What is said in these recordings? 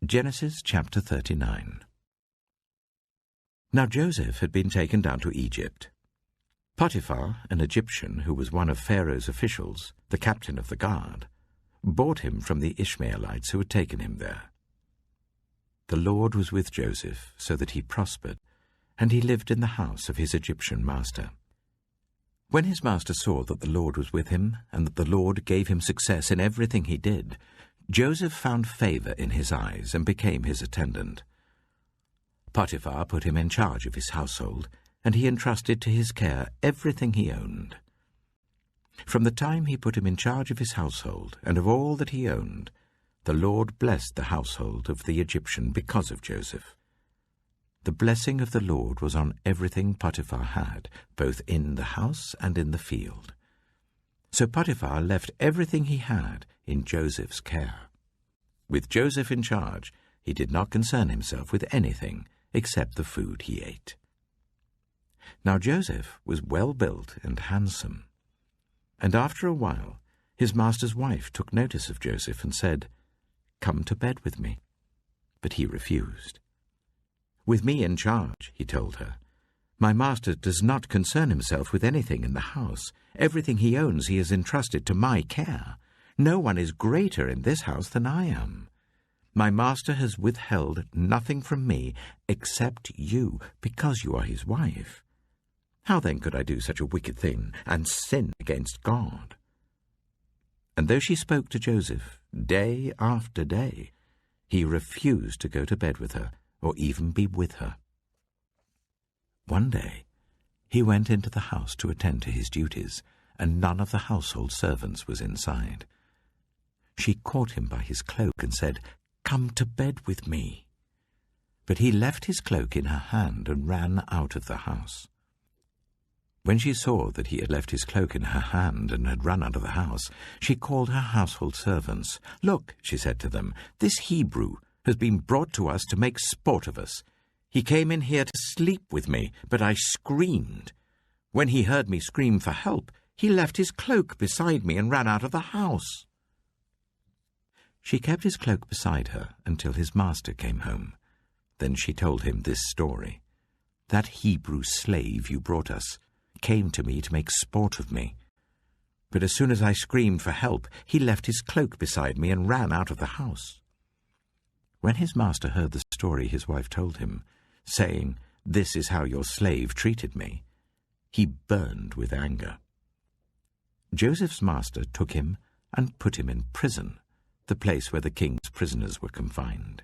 Genesis chapter 39. Now Joseph had been taken down to Egypt. Potiphar, an Egyptian who was one of Pharaoh's officials, the captain of the guard, bought him from the Ishmaelites who had taken him there. The Lord was with Joseph, so that he prospered, and he lived in the house of his Egyptian master. When his master saw that the Lord was with him, and that the Lord gave him success in everything he did, Joseph found favor in his eyes and became his attendant. Potiphar put him in charge of his household, and he entrusted to his care everything he owned. From the time he put him in charge of his household and of all that he owned, the Lord blessed the household of the Egyptian because of Joseph. The blessing of the Lord was on everything Potiphar had, both in the house and in the field. So Potiphar left everything he had in Joseph's care. With Joseph in charge, he did not concern himself with anything except the food he ate. Now Joseph was well built and handsome. And after a while, his master's wife took notice of Joseph and said, "Come to bed with me." But he refused. "With me in charge," he told her, "my master does not concern himself with anything in the house. Everything he owns he has entrusted to my care. No one is greater in this house than I am. My master has withheld nothing from me except you, because you are his wife. How then could I do such a wicked thing and sin against God?" And though she spoke to Joseph day after day, he refused to go to bed with her or even be with her. One day he went into the house to attend to his duties, and none of the household servants was inside. She caught him by his cloak and said, "Come to bed with me." But he left his cloak in her hand and ran out of the house. When she saw that he had left his cloak in her hand and had run out of the house, she called her household servants. "Look," she said to them, "this Hebrew has been brought to us to make sport of us. He came in here to sleep with me, but I screamed. When he heard me scream for help, he left his cloak beside me and ran out of the house." She kept his cloak beside her until his master came home. Then she told him this story. "That Hebrew slave you brought us came to me to make sport of me. But as soon as I screamed for help, he left his cloak beside me and ran out of the house." When his master heard the story his wife told him, saying, "This is how your slave treated me," he burned with anger. Joseph's master took him and put him in prison, the place where the king's prisoners were confined.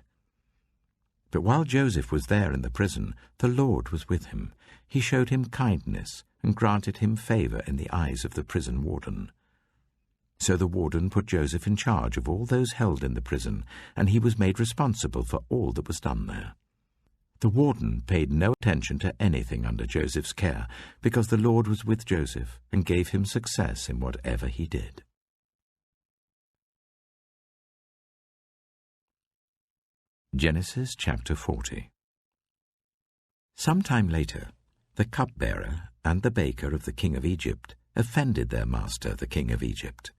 But while Joseph was there in the prison, the Lord was with him. He showed him kindness and granted him favor in the eyes of the prison warden. So the warden put Joseph in charge of all those held in the prison, and he was made responsible for all that was done there. The warden paid no attention to anything under Joseph's care, because the Lord was with Joseph and gave him success in whatever he did. Genesis chapter 40. Some time later, the cupbearer and the baker of the king of Egypt offended their master, the king of Egypt.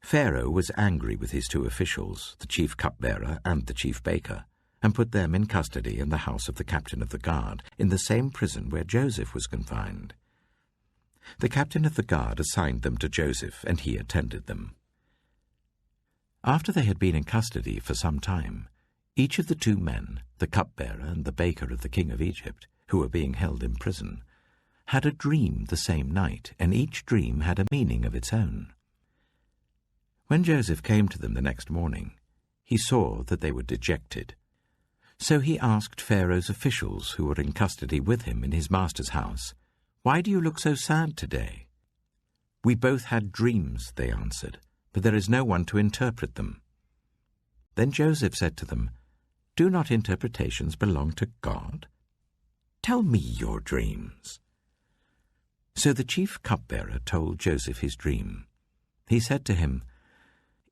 Pharaoh was angry with his two officials, the chief cupbearer and the chief baker, and put them in custody in the house of the captain of the guard, in the same prison where Joseph was confined. The captain of the guard assigned them to Joseph, and he attended them. After they had been in custody for some time, each of the two men, the cupbearer and the baker of the king of Egypt, who were being held in prison, had a dream the same night, and each dream had a meaning of its own. When Joseph came to them the next morning, he saw that they were dejected. So he asked Pharaoh's officials who were in custody with him in his master's house, "Why do you look so sad today?" "We both had dreams," they answered, "but there is no one to interpret them." Then Joseph said to them, "Do not interpretations belong to God? Tell me your dreams." So the chief cupbearer told Joseph his dream. He said to him,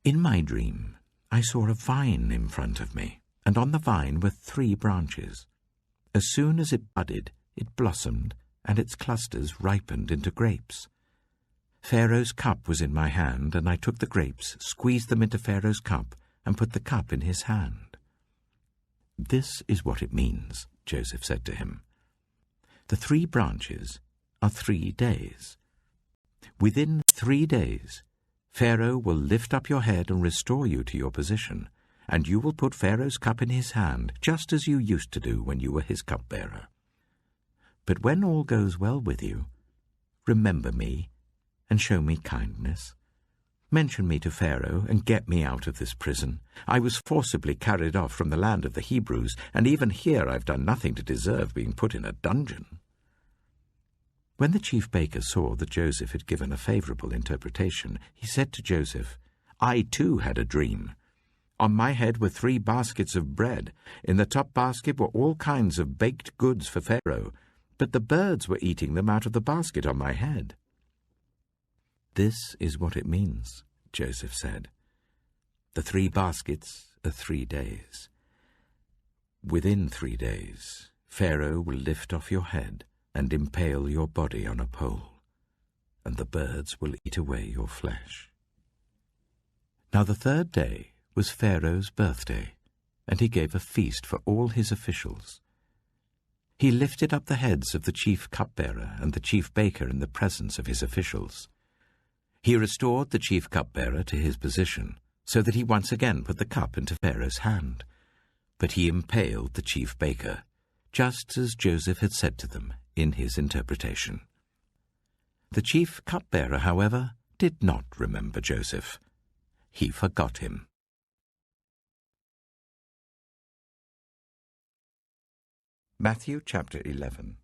"In my dream I saw a vine in front of me, and on the vine were 3 branches. As soon as it budded, it blossomed, and its clusters ripened into grapes. Pharaoh's cup was in my hand, and I took the grapes, squeezed them into Pharaoh's cup, and put the cup in his hand. "This is what it means," Joseph said to him. "The 3 branches are 3 days. Within 3 days, Pharaoh will lift up your head and restore you to your position, and you will put Pharaoh's cup in his hand, just as you used to do when you were his cupbearer. But when all goes well with you, remember me and show me kindness. Mention me to Pharaoh and get me out of this prison. I was forcibly carried off from the land of the Hebrews, and even here I've done nothing to deserve being put in a dungeon." When the chief baker saw that Joseph had given a favorable interpretation, he said to Joseph, "I too had a dream. On my head were 3 baskets of bread. In the top basket were all kinds of baked goods for Pharaoh, but the birds were eating them out of the basket on my head." "This is what it means," Joseph said. "The 3 baskets are 3 days. Within 3 days, Pharaoh will lift off your head and impale your body on a pole, and the birds will eat away your flesh." Now the 3rd day was Pharaoh's birthday, and he gave a feast for all his officials. He lifted up the heads of the chief cupbearer and the chief baker in the presence of his officials. He restored the chief cupbearer to his position, so that he once again put the cup into Pharaoh's hand. But he impaled the chief baker, just as Joseph had said to them in his interpretation. The chief cupbearer, however, did not remember Joseph. He forgot him. Matthew chapter 11.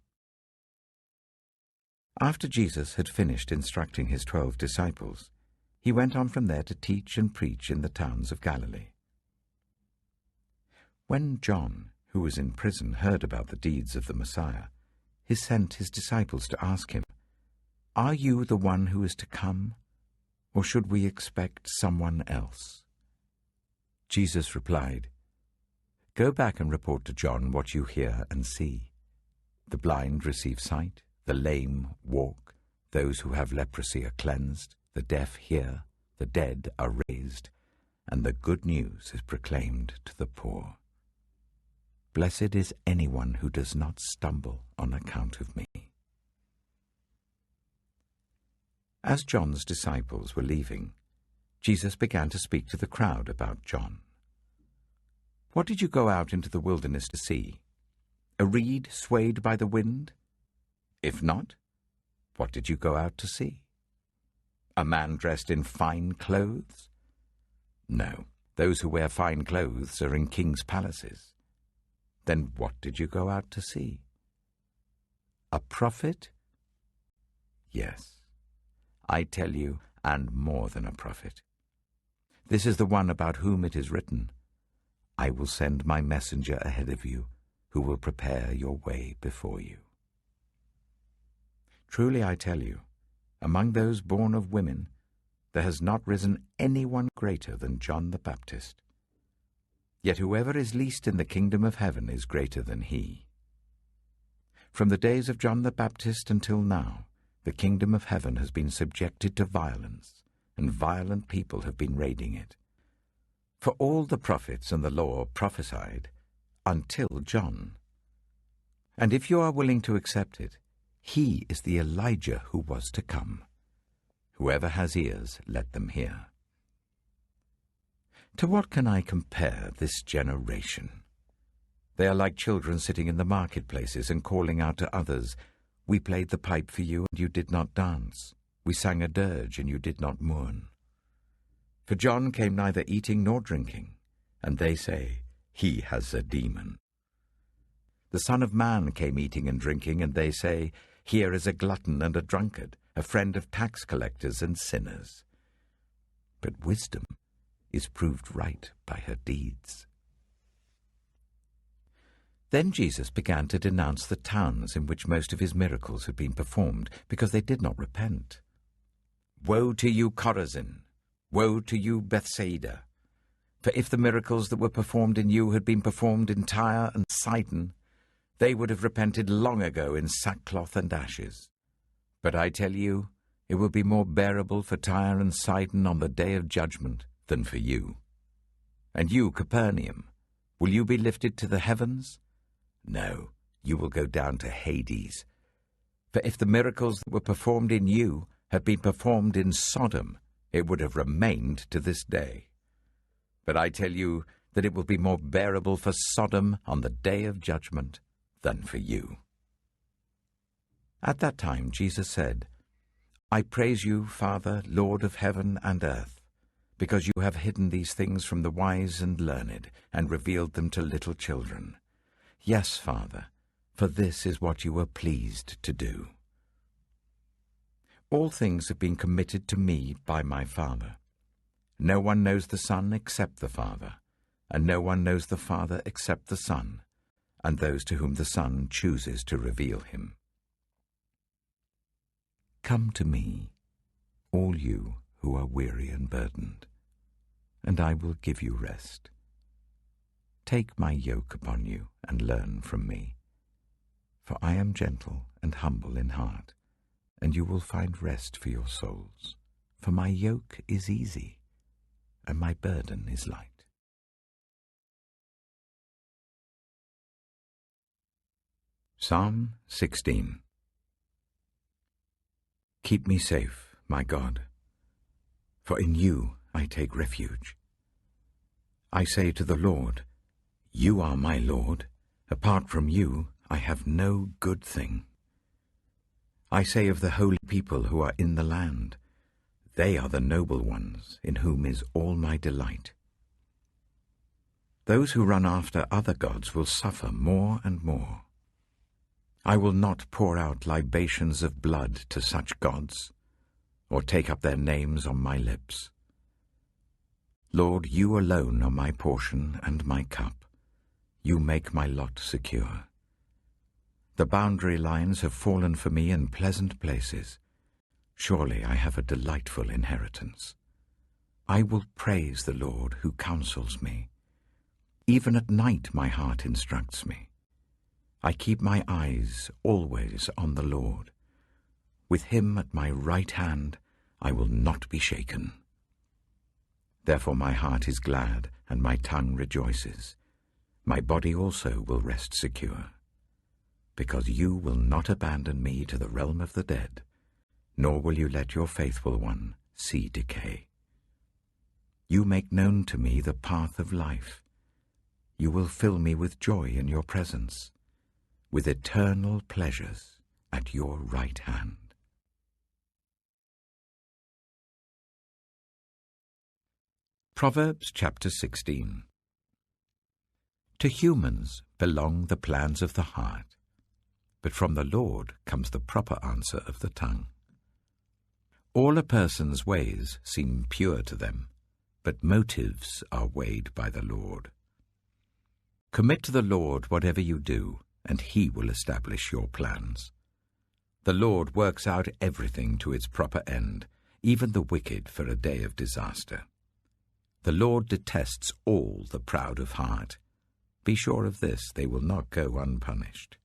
After Jesus had finished instructing his 12 disciples, he went on from there to teach and preach in the towns of Galilee. When John, who was in prison, heard about the deeds of the Messiah, he sent his disciples to ask him, "Are you the one who is to come, or should we expect someone else?" Jesus replied, "Go back and report to John what you hear and see. The blind receive sight, the lame walk, those who have leprosy are cleansed, the deaf hear, the dead are raised, and the good news is proclaimed to the poor. Blessed is anyone who does not stumble on account of me." As John's disciples were leaving, Jesus began to speak to the crowd about John. "What did you go out into the wilderness to see? A reed swayed by the wind? If not, what did you go out to see? A man dressed in fine clothes? No, those who wear fine clothes are in kings' palaces. Then what did you go out to see? A prophet? Yes, I tell you, and more than a prophet. This is the one about whom it is written, 'I will send my messenger ahead of you, who will prepare your way before you.' Truly I tell you, among those born of women, there has not risen anyone greater than John the Baptist. Yet whoever is least in the kingdom of heaven is greater than he. From the days of John the Baptist until now, the kingdom of heaven has been subjected to violence, and violent people have been raiding it. For all the prophets and the law prophesied until John. And if you are willing to accept it, he is the Elijah who was to come. Whoever has ears, let them hear. To what can I compare this generation? They are like children sitting in the marketplaces and calling out to others, 'We played the pipe for you, and you did not dance. We sang a dirge, and you did not mourn.' For John came neither eating nor drinking, and they say, 'He has a demon.' The Son of Man came eating and drinking, and they say, 'Here is a glutton and a drunkard, a friend of tax collectors and sinners.' But wisdom is proved right by her deeds." Then Jesus began to denounce the towns in which most of his miracles had been performed, because they did not repent. "Woe to you, Chorazin! Woe to you, Bethsaida! For if the miracles that were performed in you had been performed in Tyre and Sidon, they would have repented long ago in sackcloth and ashes. But I tell you, it will be more bearable for Tyre and Sidon on the day of judgment than for you. And you, Capernaum, Will you be lifted to the heavens? No, you will go down to Hades. For if the miracles that were performed in you had been performed in Sodom, it would have remained to this day. But I tell you that it will be more bearable for Sodom on the day of judgment than for you." At that time Jesus said, "I praise you, Father, Lord of heaven and earth, because you have hidden these things from the wise and learned, and revealed them to little children. Yes, Father, for this is what you were pleased to do. All things have been committed to me by my Father. No one knows the Son except the Father, and no one knows the Father except the Son, and those to whom the Son chooses to reveal him. Come to me, all you who are weary and burdened, and I will give you rest. Take my yoke upon you and learn from me, for I am gentle and humble in heart, and you will find rest for your souls. For my yoke is easy, and my burden is light." Psalm 16. Keep me safe, my God, for in you I take refuge. I say to the Lord, "You are my Lord. Apart from you, I have no good thing." I say of the holy people who are in the land, "They are the noble ones, in whom is all my delight." Those who run after other gods will suffer more and more. I will not pour out libations of blood to such gods, or take up their names on my lips. Lord, you alone are my portion and my cup. You make my lot secure. The boundary lines have fallen for me in pleasant places. Surely I have a delightful inheritance. I will praise the Lord who counsels me. Even at night my heart instructs me. I keep my eyes always on the Lord. With him at my right hand, I will not be shaken. Therefore my heart is glad, and my tongue rejoices. My body also will rest secure, because you will not abandon me to the realm of the dead, nor will you let your faithful one see decay. You make known to me the path of life. You will fill me with joy in your presence, with eternal pleasures at your right hand. Proverbs chapter 16. To humans belong the plans of the heart, but from the Lord comes the proper answer of the tongue. All a person's ways seem pure to them, but motives are weighed by the Lord. Commit to the Lord whatever you do, and he will establish your plans. The Lord works out everything to its proper end, even the wicked for a day of disaster. The Lord detests all the proud of heart. Be sure of this, they will not go unpunished.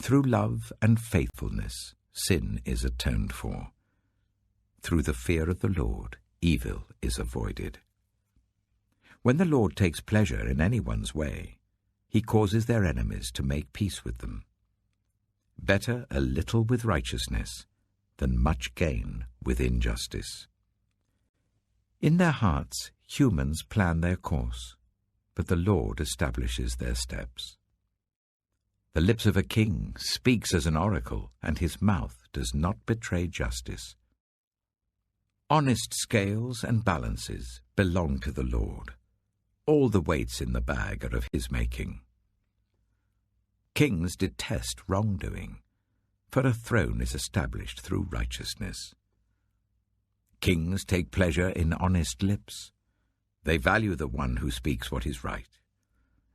Through love and faithfulness, sin is atoned for. Through the fear of the Lord, evil is avoided. When the Lord takes pleasure in anyone's way, he causes their enemies to make peace with them. Better a little with righteousness than much gain with injustice. In their hearts, humans plan their course, but the Lord establishes their steps. The lips of a king speaks as an oracle, and his mouth does not betray justice. Honest scales and balances belong to the Lord. All the weights in the bag are of his making. Kings detest wrongdoing, for a throne is established through righteousness. Kings take pleasure in honest lips. They value the one who speaks what is right.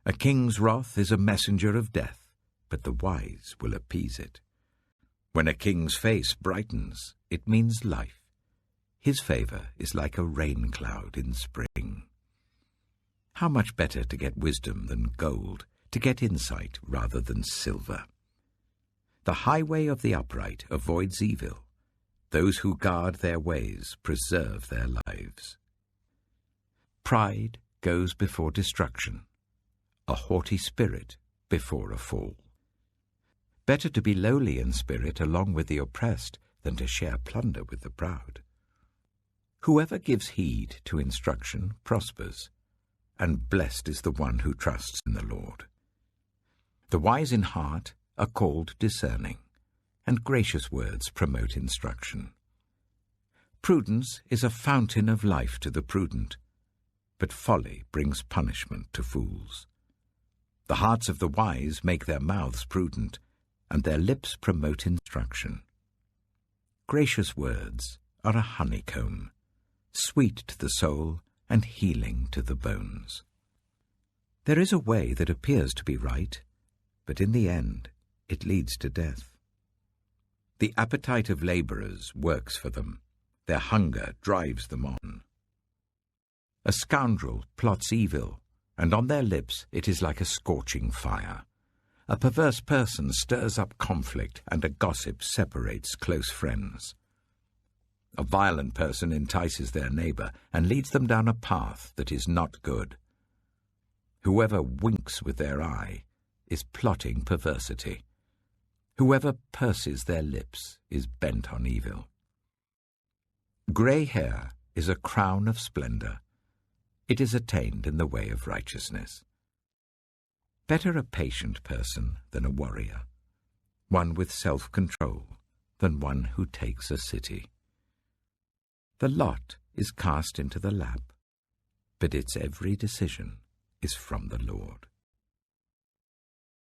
A king's wrath is a messenger of death, but the wise will appease it. When a king's face brightens, it means life. His favor is like a rain cloud in spring. How much better to get wisdom than gold, to get insight rather than silver. The highway of the upright avoids evil. Those who guard their ways preserve their lives. Pride goes before destruction, a haughty spirit before a fall. Better to be lowly in spirit along with the oppressed than to share plunder with the proud. Whoever gives heed to instruction prospers, and blessed is the one who trusts in the Lord. The wise in heart are called discerning, and gracious words promote instruction. Prudence is a fountain of life to the prudent, but folly brings punishment to fools. The hearts of the wise make their mouths prudent, and their lips promote instruction. Gracious words are a honeycomb, sweet to the soul and healing to the bones. There is a way that appears to be right, but in the end it leads to death. The appetite of labourers works for them. Their hunger drives them on. A scoundrel plots evil, and on their lips it is like a scorching fire. A perverse person stirs up conflict, and a gossip separates close friends. A violent person entices their neighbour and leads them down a path that is not good. Whoever winks with their eye is plotting perversity. Whoever purses their lips is bent on evil. Grey hair is a crown of splendour. It is attained in the way of righteousness. Better a patient person than a warrior, one with self-control than one who takes a city. The lot is cast into the lap, but its every decision is from the Lord.